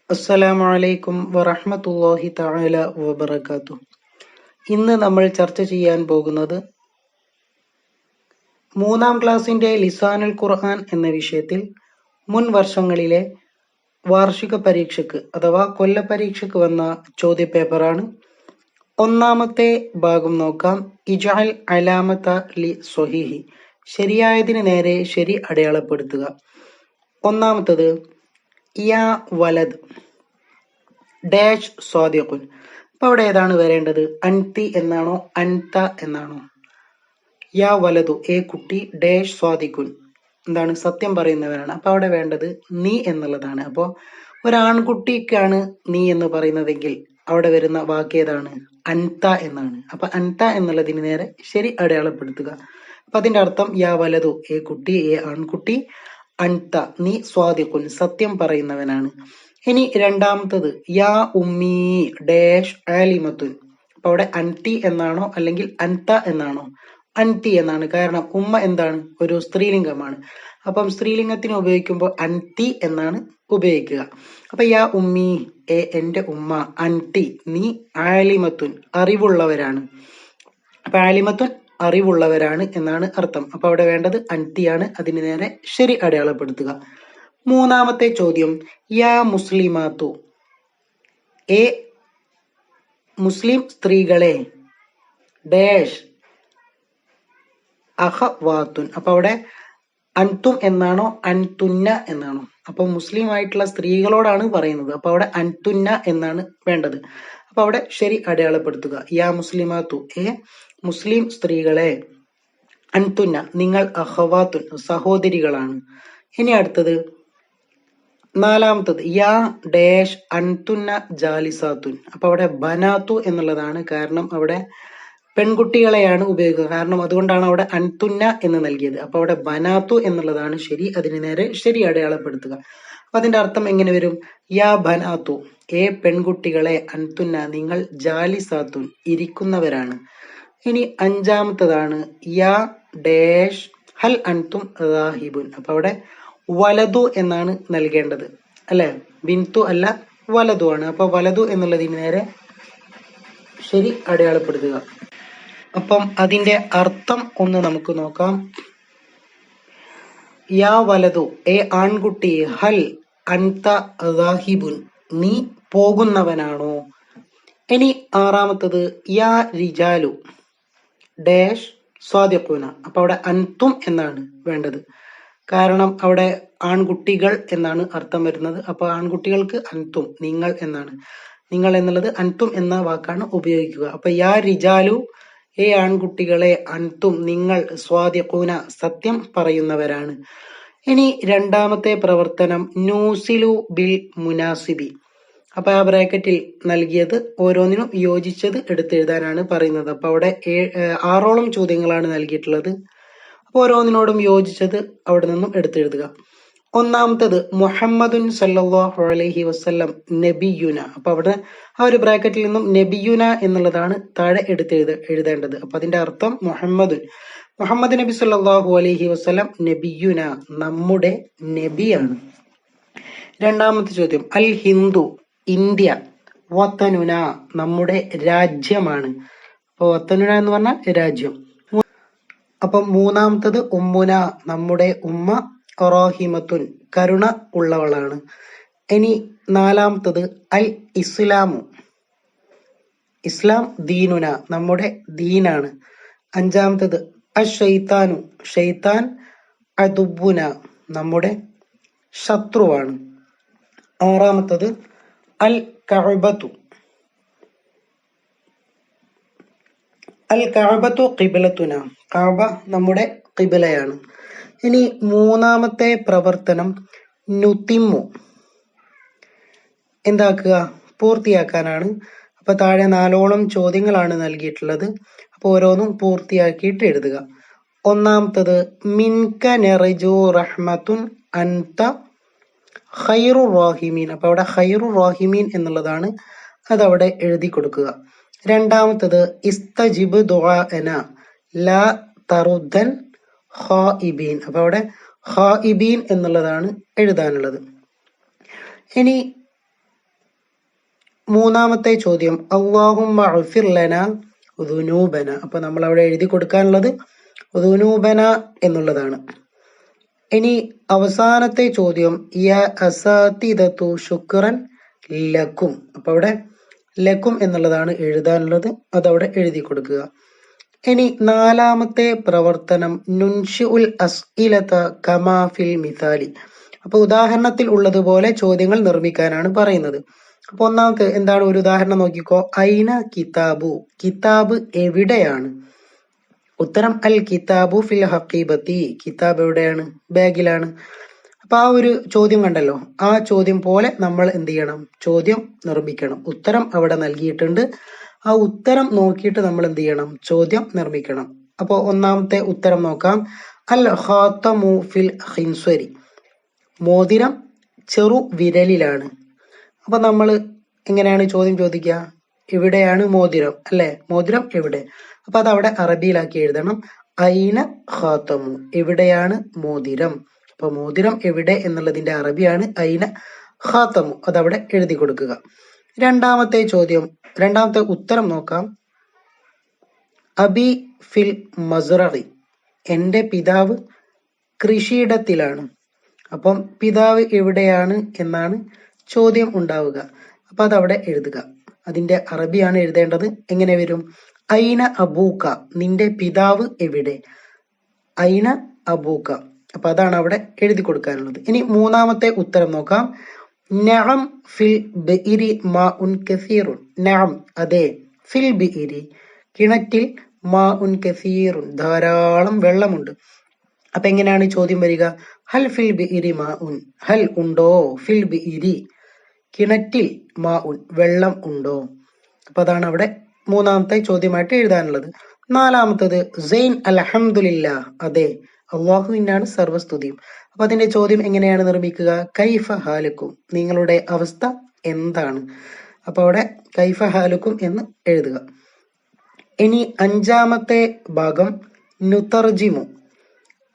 അസ്സലാമു അലൈക്കും വറഹ്മത്തുള്ളാഹി തആല വബറകാതുഹു. ഇന്ന് നമ്മൾ ചർച്ച ചെയ്യാൻ പോകുന്നത് 3-ാം ക്ലാസ്സിന്റെ ലിസാനുൽ ഖുർആൻ എന്ന വിഷയത്തിൽ മുൻ വർഷങ്ങളിലെ വാർഷിക പരീക്ഷയ്ക്ക് അഥവാ കൊല്ലപരീക്ഷയ്ക്ക് വന്ന ചോദ്യപേപ്പറാണ്. ഒന്നാമത്തെ ഭാഗം നോക്കാം. ഇജ്അൽ അലാമത ലി സ്വഹീഹി, ശരിയായതിന് നേരെ ശരി അടയാളപ്പെടുത്തുക. ഒന്നാമത്തത് യാ വലദ് ഡാഷ് സ്വാദിഖുൻ. അപ്പൊ അവിടെ ഏതാണ് വരേണ്ടത്? അൻതി എന്നാണോ അൻത എന്നാണോ? യാ വലതു ഏ കുട്ടി ഡാഷ് സ്വാദിഖുൻ എന്താണ്? സത്യം പറയുന്നവരാണ്. അപ്പൊ അവിടെ വേണ്ടത് നീ എന്നുള്ളതാണ്. അപ്പോൾ ഒരാൺകുട്ടിക്കാണ് നീ എന്ന് പറയുന്നതെങ്കിൽ അവിടെ വരുന്ന വാക്ക് ഏതാണ്? അൻത എന്നാണ്. അപ്പൊ അൻത എന്നുള്ളതിന് നേരെ ശരി അടയാളപ്പെടുത്തുക. അപ്പൊ അതിന്റെ അർത്ഥം യാ വലതു ഏ കുട്ടി, ഏ ആൺകുട്ടി, അൻത നീ, സ്വാദിഖുൻ സത്യം പറയുന്നവനാണ്. ഇനി രണ്ടാമത്തത് യാ ഉമ്മീ ഡാഷ് ആലിമത്തുൻ. അപ്പൊ അവിടെ അൻതി എന്നാണോ അല്ലെങ്കിൽ അൻത എന്നാണോ? അൻതി എന്നാണ്. കാരണം ഉമ്മ എന്താണ്? ഒരു സ്ത്രീലിംഗമാണ്. അപ്പം സ്ത്രീലിംഗത്തിന് ഉപയോഗിക്കുമ്പോൾ അൻതി എന്നാണ് ഉപയോഗിക്കുക. അപ്പൊ യാ ഉമ്മി ഏ എന്റെ ഉമ്മ, അൻതി നീ, ആലിമത്തുൻ അറിവുള്ളവരാണ്. അപ്പൊ ആലിമത്തുൻ അറിവുള്ളവരാണ് എന്നാണ് അർത്ഥം. അപ്പൊ അവിടെ വേണ്ടത് അൻതിയാണ്. അതിന് നേരെ ശരി അടയാളപ്പെടുത്തുക. മൂന്നാമത്തെ ചോദ്യം യാ മുസ്ലിമാത്തു ഏ മുസ്ലിം സ്ത്രീകളെ ഡാഷ് അഖവാത്തുൻ. അപ്പൊ അവിടെ അൻതും എന്നാണോ അൻതുന്ന എന്നാണോ? അപ്പൊ മുസ്ലിം ആയിട്ടുള്ള സ്ത്രീകളോടാണ് പറയുന്നത്. അപ്പൊ അവിടെ അൻതുന്ന എന്നാണ് വേണ്ടത്. അപ്പൊ അവിടെ ശരി അടയാളപ്പെടുത്തുക. യാ മുസ്ലിമാത്തു ഏ മുസ്ലിം സ്ത്രീകളെ, അൻതുന്ന നിങ്ങൾ, അഖവാത്തുൻ സഹോദരികളാണ്. ഇനി അടുത്തത് നാലാമത്തത് യാ ഡാഷ് അൻതുന്ന ജാലിസാത്തുൻ. അപ്പൊ അവിടെ ബനാത്തു എന്നുള്ളതാണ്. കാരണം അവിടെ പെൺകുട്ടികളെയാണ് ഉപയോഗിക്കുക. കാരണം അതുകൊണ്ടാണ് അവിടെ അൻതുന്ന എന്ന് നൽകിയത്. അപ്പൊ അവിടെ ബനാത്തു എന്നുള്ളതാണ് ശരി. അതിന് നേരെ ശരി അടയാളപ്പെടുത്തുക. അപ്പൊ അതിന്റെ അർത്ഥം എങ്ങനെ വരും? യാ ബനാത്തു ഏ പെൺകുട്ടികളെ, അൻതുന്ന നിങ്ങൾ, ജാലിസാത്തുൻ ഇരിക്കുന്നവരാണ്. ഇനി അഞ്ചാമത്തതാണ് യാ ഡാഷ് ഹൽ അൻതും റാഹിബുൻ. അപ്പൊ അവിടെ വലതു എന്നാണ് നൽകേണ്ടത് അല്ലെ? ബിന്തു അല്ല, വലതു ആണ്. അപ്പൊ വലതു എന്നുള്ളതിന് നേരെ ശരി അടയാളപ്പെടുത്തുക. അപ്പം അതിന്റെ അർത്ഥം ഒന്ന് നമുക്ക് നോക്കാം. യാ വലതു ഏ ആൺകുട്ടി, ഹൽ അൻത റാഹിബുൻ നീ പോകുന്നവനാണോ? ഇനി ആറാമത്തത് യാ റിജാലു ഡാഷ് സ്വാദിഖൂന. അപ്പൊ അവിടെ അൻതും എന്നാണ് വേണ്ടത്. കാരണം അവിടെ ആൺകുട്ടികൾ എന്നാണ് അർത്ഥം വരുന്നത്. അപ്പൊ ആൺകുട്ടികൾക്ക് അൻതും നിങ്ങൾ എന്നാണ്. നിങ്ങൾ എന്നുള്ളത് അൻതും എന്ന വാക്കാണ് ഉപയോഗിക്കുക. അപ്പൊ യാ റിജാലു ഏ ആൺകുട്ടികളെ, അൻതും നിങ്ങൾ, സ്വാദിഖൂന സത്യം പറയുന്നവരാണ്. ഇനി രണ്ടാമത്തെ പ്രവർത്തനം നൂസിലു ബിൽ മുനാസിബി. അപ്പൊ ആ ബ്രാക്കറ്റിൽ നൽകിയത് ഓരോന്നിനും യോജിച്ചത് എടുത്തെഴുതാനാണ് പറയുന്നത്. അപ്പൊ അവിടെ 6ഓളം ചോദ്യങ്ങളാണ് നൽകിയിട്ടുള്ളത്. അപ്പൊ ഓരോന്നിനോടും യോജിച്ചത് അവിടെ നിന്നും എടുത്തെഴുതുക. ഒന്നാമത്തത് മുഹമ്മദുൻ സല്ലല്ലാഹു അലൈഹി വസല്ലം നബിയുന. അപ്പൊ അവിടെ ആ ഒരു ബ്രാക്കറ്റിൽ നിന്നും നബിയുന എന്നുള്ളതാണ് താഴെ എഴുതേണ്ടത്. അപ്പൊ അതിന്റെ അർത്ഥം മുഹമ്മദ് നബി സല്ലല്ലാഹു അലൈഹി വസല്ലം നബിയുന നമ്മുടെ നബിയാണ്. രണ്ടാമത്തെ ചോദ്യം അൽ ഹിന്ദു ഇന്ത്യ, വത്തനുന നമ്മുടെ രാജ്യമാണ്. അപ്പൊ വത്തനുന എന്ന് പറഞ്ഞാൽ രാജ്യം. അപ്പം മൂന്നാമത്തത് ഉമ്മുന നമ്മുടെ ഉമ്മ, റഹിമത്തുൻ കരുണ ഉള്ളവളാണ്. ഇനി നാലാമത്തത് അൽ ഇസ്ലാമു ഇസ്ലാം, ദീനുന നമ്മുടെ ദീനാണ്. അഞ്ചാമത്തത് അഷൈത്താനു ഷൈത്താൻ, അദുബുന നമ്മുടെ ശത്രുവാണ്. ആറാമത്തത് അൽ കഅബത്തു ഖിബ്ലത്തുന കഅബ നമ്മുടെ ഖിബ്ലയാണ്. ഇനി മൂന്നാമത്തെ പ്രവർത്തനം നുതിമ്മു എന്താക്കുക? പൂർത്തിയാക്കാനാണ്. അപ്പൊ താഴെ 4ഓളം ചോദ്യങ്ങളാണ് നൽകിയിട്ടുള്ളത്. അപ്പൊ ഓരോന്നും പൂർത്തിയാക്കിയിട്ട് എഴുതുക. ഒന്നാമത്തത് മിൻക നർജു റഹ്മത്തുൻ അൻത ഖൈറു റാഹിമീൻ. അപ്പൊ അവിടെ ഖൈറു റാഹിമീൻ എന്നുള്ളതാണ്. അതവിടെ എഴുതി കൊടുക്കുക. രണ്ടാമത്തത് ഇസ്തജിബ് ദുആന ലാ തറുദ്ദൻ ഖായിബീൻ. അപ്പൊ അവിടെ ഖായിബീൻ എന്നുള്ളതാണ് എഴുതാനുള്ളത്. ഇനി മൂന്നാമത്തെ ചോദ്യം അല്ലാഹുമ്മ അഗ്ഫിർ ലനാ ദുനൂബന. അപ്പൊ നമ്മൾ അവിടെ എഴുതി കൊടുക്കാനുള്ളത് ദുനൂബന എന്നുള്ളതാണ്. ഇനി അവസാനത്തെ ചോദ്യം യാ അസാതിദതു ശുക്രൻ ലക്കും. അപ്പൊ അവിടെ ലക്കും എന്നുള്ളതാണ് എഴുതാനുള്ളത്, അതവിടെ എഴുതി കൊടുക്കുക. ഇനി നാലാമത്തെ പ്രവർത്തനം നുൻഷിഉൽ അസ്ഇലത കമാ ഫിൽ മിസാലി. അപ്പൊ ഉദാഹരണത്തിൽ ഉള്ളതുപോലെ ചോദ്യങ്ങൾ നിർമ്മിക്കാനാണ് പറയുന്നത്. അപ്പൊ ഒന്നാമത്തെ എന്താണ്, ഒരു ഉദാഹരണം നോക്കിക്കോ. ഐന കിതാബു, കിതാബ് എവിടെയാണ്? ഉത്തരം അൽ കിതാബു ഫിൽ ഹഖീബത്തി, കിതാബ് എവിടെയാണ്? ബാഗിലാണ്. അപ്പൊ ആ ഒരു ചോദ്യം കണ്ടല്ലോ, ആ ചോദ്യം പോലെ നമ്മൾ എന്ത് ചെയ്യണം? ചോദ്യം നിർമ്മിക്കണം. ഉത്തരം അവിടെ നൽകിയിട്ടുണ്ട്, ആ ഉത്തരം നോക്കിയിട്ട് നമ്മൾ എന്ത് ചെയ്യണം? ചോദ്യം നിർമ്മിക്കണം. അപ്പോൾ ഒന്നാമത്തെ ഉത്തരം നോക്കാം. അൽ ഖാതമു ഫിൽ ഖിൻസ്വരി, മോതിരം ചെറു വിരലിലാണ്. അപ്പൊ നമ്മൾ എങ്ങനെയാണ് ചോദ്യം ചോദിക്കുക? എവിടെയാണ് മോതിരം, അല്ലെ? മോതിരം എവിടെ? അപ്പൊ അത് അവിടെ അറബിയിലാക്കി എഴുതണം. ഐന ഖാതമു, എവിടെയാണ് മോതിരം. അപ്പൊ മോതിരം എവിടെ എന്നുള്ളതിന്റെ അറബിയാണ് ഐന ഖാതമു, അതവിടെ എഴുതി കൊടുക്കുക. രണ്ടാമത്തെ ചോദ്യം, രണ്ടാമത്തെ ഉത്തരം നോക്കാം. അബി ഫിൽ മസ്റഇ, എന്റെ പിതാവ് കൃഷിയിടത്തിലാണ്. അപ്പം പിതാവ് എവിടെയാണ് എന്നാണ് ചോദ്യം ഉണ്ടാവുക. അപ്പൊ അതവിടെ എഴുതുക. അതിന്റെ അറബിയാണ് എഴുതേണ്ടത്. എങ്ങനെ വരും? ഐന അബൂക്ക, നിന്റെ പിതാവ് എവിടെ? ഐന അബൂക്ക. അപ്പൊ അതാണ് അവിടെ എഴുതി കൊടുക്കാനുള്ളത്. ഇനി മൂന്നാമത്തെ ഉത്തരം നോക്കാം. നഅം ഫിൽ ബിഇരി മാഉൻ കസീറുൻ. നഅം, അതെ, ഫിൽ ബിഇരി, കിണറ്റിൽ, മാഉൻ കസീറുൻ, ധാരാളം വെള്ളമുണ്ട്. അപ്പൊ എങ്ങനെയാണ് ചോദ്യം വരിക? ഹൽ ഫിൽ ബിഇരി മാഉൻ, ഹൽ ഉണ്ടോ, ഫിൽ ബിഇരി, കിണറ്റിൽ, മാഉൻ, വെള്ളം ഉണ്ടോ. അപ്പൊ അതാണ് അവിടെ മൂന്നാമത്തെ ചോദ്യമായിട്ട് എഴുതാനുള്ളത്. നാലാമത്തത് സൈൻ അൽഹംദുലില്ലാ, അതെ, അള്ളാഹുവിനാണ് സർവസ്തുതിയും. അപ്പൊ അതിന്റെ ചോദ്യം എങ്ങനെയാണ് നിർമ്മിക്കുക? കൈഫ ഹാലുക്കും, നിങ്ങളുടെ അവസ്ഥ എന്താണ്? അപ്പൊ അവിടെ കൈഫ ഹാലുക്കും എന്ന് എഴുതുക. ഇനി അഞ്ചാമത്തെ ഭാഗം നുതർജിമു,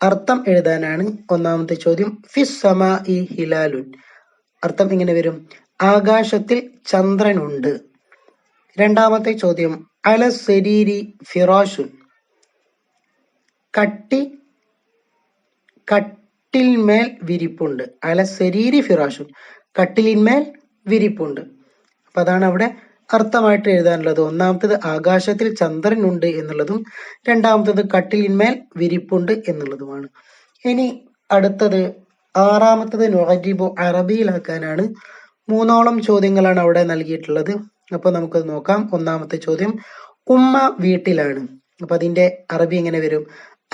അർത്ഥം എഴുതാനാണ് ഒന്നാമത്തെ ചോദ്യം. ഫിസ് സമാഇ ഹിലാലുൻ, അർത്ഥം എങ്ങനെ വരും? ആകാശത്തിൽ ചന്ദ്രനുണ്ട്. രണ്ടാമത്തെ ചോദ്യം അല സരീരി ഫിറാഷുൻ, കട്ടിൽമേൽ വിരിപ്പുണ്ട്. അല സരീരി ഫിറാഷുൻ, കട്ടിലിന്മേൽ വിരിപ്പുണ്ട്. അപ്പൊ അതാണ് അവിടെ അർത്ഥമായിട്ട് എഴുതാനുള്ളത്. ഒന്നാമത്തത് ആകാശത്തിൽ ചന്ദ്രനുണ്ട് എന്നുള്ളതും രണ്ടാമത്തത് കട്ടിലിന്മേൽ വിരിപ്പുണ്ട് എന്നുള്ളതുമാണ്. ഇനി അടുത്തത് ആറാമത്തത് നുഅജിബു, അറബിയിലാക്കാനാണ്. മൂന്നോളം ചോദ്യങ്ങളാണ് അവിടെ നൽകിയിട്ടുള്ളത്. അപ്പൊ നമുക്കത് നോക്കാം. ഒന്നാമത്തെ ചോദ്യം ഉമ്മ വീട്ടിലാണ്. അപ്പൊ അതിന്റെ അറബി എങ്ങനെ വരും?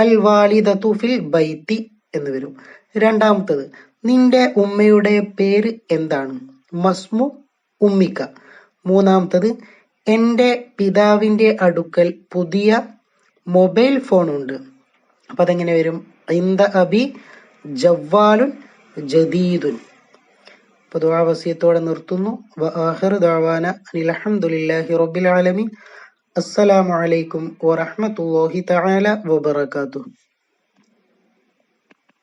അൽ വാലിദതു ഫിൽ ബൈത്തി എന്ന് വരും. രണ്ടാമത്തത് നിന്റെ ഉമ്മയുടെ പേര് എന്താണ്? മസ്മു ഉമ്മിക്ക. മൂന്നാമത്തത് എന്റെ പിതാവിന്റെ അടുക്കൽ പുതിയ മൊബൈൽ ഫോൺ ഉണ്ട്. അപ്പൊ അതെങ്ങനെ വരും? ഇന്ദ അബി ജവ്വാലുൻ ജദീദുൻ. അപ്പൊ ദുആ വസിയത്തോടെ നിർത്തുന്നു. വആഖിറു ദഅവാന അനിൽ ഹംദുലില്ലാഹി റബ്ബിൽ ആലമീൻ. അസ്സലാമു അലൈക്കും വറഹ്മത്തുള്ളാഹി തആല വബറകാതുഹു.